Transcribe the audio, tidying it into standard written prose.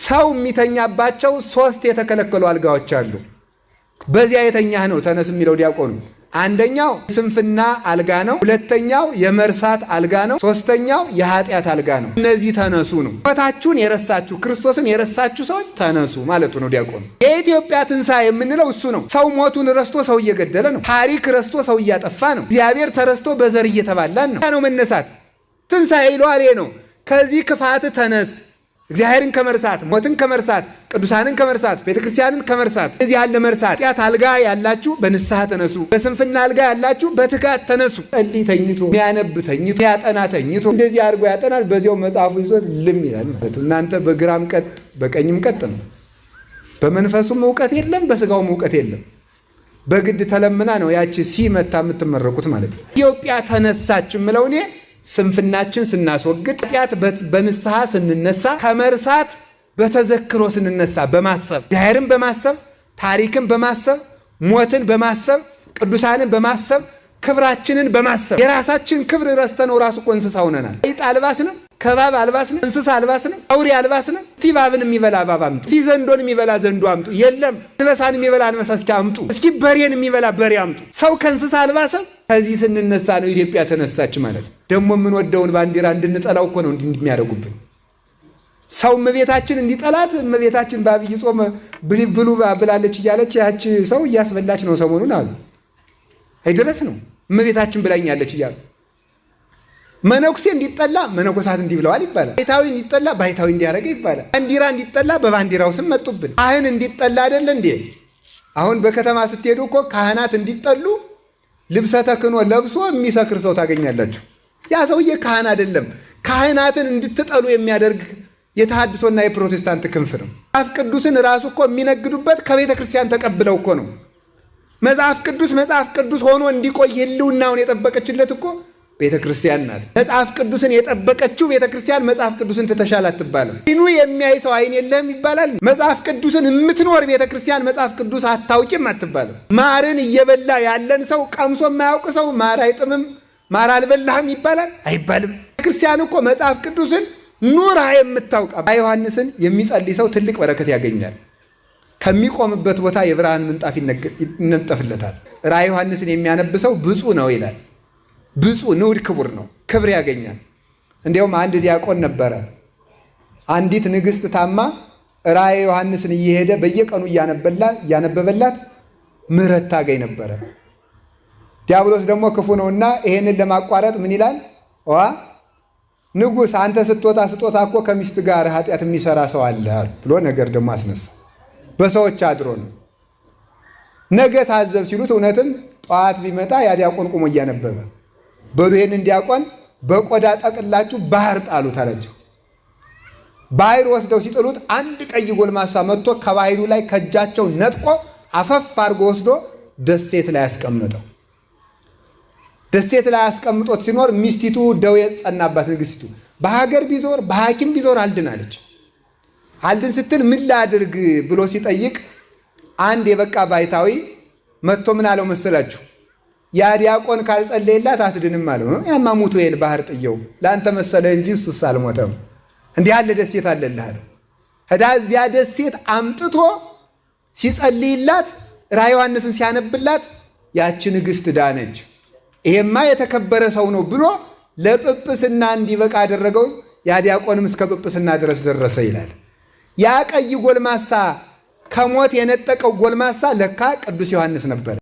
ሰው የሚተኛባቸው 3 የተከለከሉ አልጋዎች አሉ። በዚያ የተኛህ ነው ተነስ የሚለው ዲያቆኑ። አንደኛው ስንፍና አልጋ ነው። ሁለተኛው የመርሳት አልጋ ነው። ሶስተኛው የኃጢአት አልጋ ነው። እነዚህ ተነሱ ነው። ሕይወታችሁን የረሳችሁ ክርስቶስን የረሳችሁ ሰዎች ተነሱ ማለቱ ነው ዲያቆኑ። የኢትዮጵያ ትንሣኤ የምንለው እሱ ነው። ሰው ሞቱን ረስቶ ሰው እየገደለ ነው። ታሪክ ረስቶ ሰው እያጠፋ ነው። እግዚአብሔር ተረስቶ በዘር እየተባላን ነው መነሳት። ትንሣኤ ይሏል ነው። ከዚህ ክፋት ተነስ። እግዚአብሔርን ከመርሳት፣ ሞትን ከመርሳት፣ ቅዱሳንን ከመርሳት፣ ቤተክርስቲያንን ከመርሳት፣ እዚህ ያለ መርሳት ኃጢአት አልጋ ያላችሁ በንስሐ ተነሱ። በስንፍና አልጋ ያላችሁ በትጋት ተነሱ። ጸልይ ተኝቶ የሚያነብ ተኝቶ ያጠና ተኝቶ እንደዚህ አድርጎ ያጠናል። በዚያው መጽሐፉ ይዞት ልም ይላል ማለት። እናንተ በግራም ቀጥ በቀኝም ቀጥ ነው። በመንፈሱም እውቀት የለም፣ በስጋውም እውቀት የለም። በግድ ተለምና ነው ያቺ ሲመታ የምትመረቁት ማለት ነው። ኢትዮጵያ ተነሳች የምለው እኔ ስንፍናችን ስናስወግድ፣ ኃጢአት በንስሐ ስንነሳ፣ ከመርሳት በተዘክሮ ስንነሳ፣ በማሰብ እግዚአብሔርን በማሰብ ታሪክን በማሰብ ሞትን በማሰብ ቅዱሳንን በማሰብ ክብራችንን በማሰብ የራሳችን ክብር ረስተነው ራሱ እኮ እንስሳ ሆነናል። አይጥ አልባስ ነው፣ ከባብ አልባስ ነው፣ እንስሳ አልባስ ነው፣ አውሬ አልባስ ነው። እስቲ እባብን የሚበላ እባብ አምጡ፣ እስቲ ዘንዶን የሚበላ ዘንዶ አምጡ። የለም። አንበሳን የሚበላ አንበሳ እስኪ አምጡ፣ እስኪ በሬን የሚበላ በሬ አምጡ። ሰው ከእንስሳ አልባሰም። ከዚህ ስንነሳ ነው ኢትዮጵያ ተነሳች ማለት። ደግሞ የምንወደውን ባንዲራ እንድንጠላው እኮ ነው እንዲህ የሚያደርጉብን። ሰው እመቤታችን እንዲጠላት እመቤታችን በአብይ ጾም ብሉ ብላለች እያለች ያቺ ሰው እያስበላች ነው ሰሞኑን አሉ። አይደረስ ነው እመቤታችን ብላኛለች እያሉ መነኩሴ እንዲጠላ መነኮሳት እንዲህ ብለዋል ይባላል። ባይታዊ እንዲጠላ ባይታዊ እንዲያደርገ ይባላል። ባንዲራ እንዲጠላ በባንዲራው ስም መጡብን። ካህን እንዲጠላ አይደለ እንዴ? አሁን በከተማ ስትሄዱ እኮ ካህናት እንዲጠሉ ልብሰ ተክህኖ ለብሶ የሚሰክር ሰው ታገኛላችሁ። ያ ሰውዬ ካህን አይደለም። ካህናትን እንድትጠሉ የሚያደርግ የተሐድሶና የፕሮቴስታንት ክንፍ ነው። መጽሐፍ ቅዱስን ራሱ እኮ የሚነግዱበት ከቤተ ክርስቲያን ተቀብለው እኮ ነው። መጽሐፍ ቅዱስ ሆኖ እንዲቆይ ህልውናውን የጠበቀችለት እኮ ቤተ ክርስቲያን ናት። መጽሐፍ ቅዱስን የጠበቀችው ቤተ ክርስቲያን መጽሐፍ ቅዱስን ትተሻል አትባልም። አይኑ የሚያይ ሰው አይን የለም ይባላል። መጽሐፍ ቅዱስን የምትኖር ቤተ ክርስቲያን መጽሐፍ ቅዱስ አታውቂም አትባልም። ማርን እየበላ ያለን ሰው ቀምሶ የማያውቅ ሰው ማር አይጥምም ማር አልበላህም ይባላል አይባልም። ቤተ ክርስቲያን እኮ መጽሐፍ ቅዱስን ኑራ የምታውቅ ዮሐንስን የሚጸልይ ሰው ትልቅ በረከት ያገኛል። ከሚቆምበት ቦታ የብርሃን ምንጣፍ ይነጠፍለታል። ራዕየ ዮሐንስን የሚያነብሰው ብፁዕ ነው ይላል። ብፁዕ ንዑድ ክቡር ነው፣ ክብር ያገኛል። እንዲያውም አንድ ዲያቆን ነበረ። አንዲት ንግሥት ታማ ራዕየ ዮሐንስን እየሄደ በየቀኑ እያነበበላት ምሕረት ታገኝ ነበረ። ዲያብሎስ ደግሞ ክፉ ነውና ይሄንን ለማቋረጥ ምን ይላል? ንጉሥ አንተ ስትወጣ ስጦታ እኮ ከሚስት ጋር ኃጢአት የሚሰራ ሰው አለ ብሎ ነገር ደግሞ አስነሳ። በሰዎች አድሮ ነው። ነገ ታዘብ ሲሉት እውነትም ጠዋት ቢመጣ ያ ዲያቆን ቁሞ እያነበበ በሉ ይሄንን ዲያቆን በቆዳ ጠቅላችሁ ባህር ጣሉት አላቸው። ባህር ወስደው ሲጥሉት አንድ ቀይ ጎልማሳ መጥቶ ከባህሩ ላይ ከእጃቸው ነጥቆ አፈፍ አድርጎ ወስዶ ደሴት ላይ ያስቀምጠው። ደሴት ላይ ያስቀምጦት ሲኖር ሚስቲቱ ደዌ ጸናባት። ንግስቲቱ በሀገር ቢዞር በሐኪም ቢዞር አልድን አለች። አልድን ስትል ምን ላድርግ ብሎ ሲጠይቅ አንድ የበቃ ባይታዊ መጥቶ ምን አለው መሰላችሁ? ያ ዲያቆን ካልጸለየላት አትድንም አለው። ያማ ሙቶ የል ባህር ጥየው ለአንተ መሰለ እንጂ እሱስ አልሞተም። እንዲህ ያለ ደሴት አለልህ አለው። ሄዳ እዚያ ደሴት አምጥቶ ሲጸልይላት ራዕየ ዮሐንስን ሲያነብላት ያቺ ንግሥት ዳነች። ይሄማ የተከበረ ሰው ነው ብሎ ለጵጵስና እንዲበቃ አደረገው። ያ ዲያቆንም እስከ ጵጵስና ድረስ ደረሰ ይላል። ያ ቀይ ጎልማሳ ከሞት የነጠቀው ጎልማሳ ለካ ቅዱስ ዮሐንስ ነበር።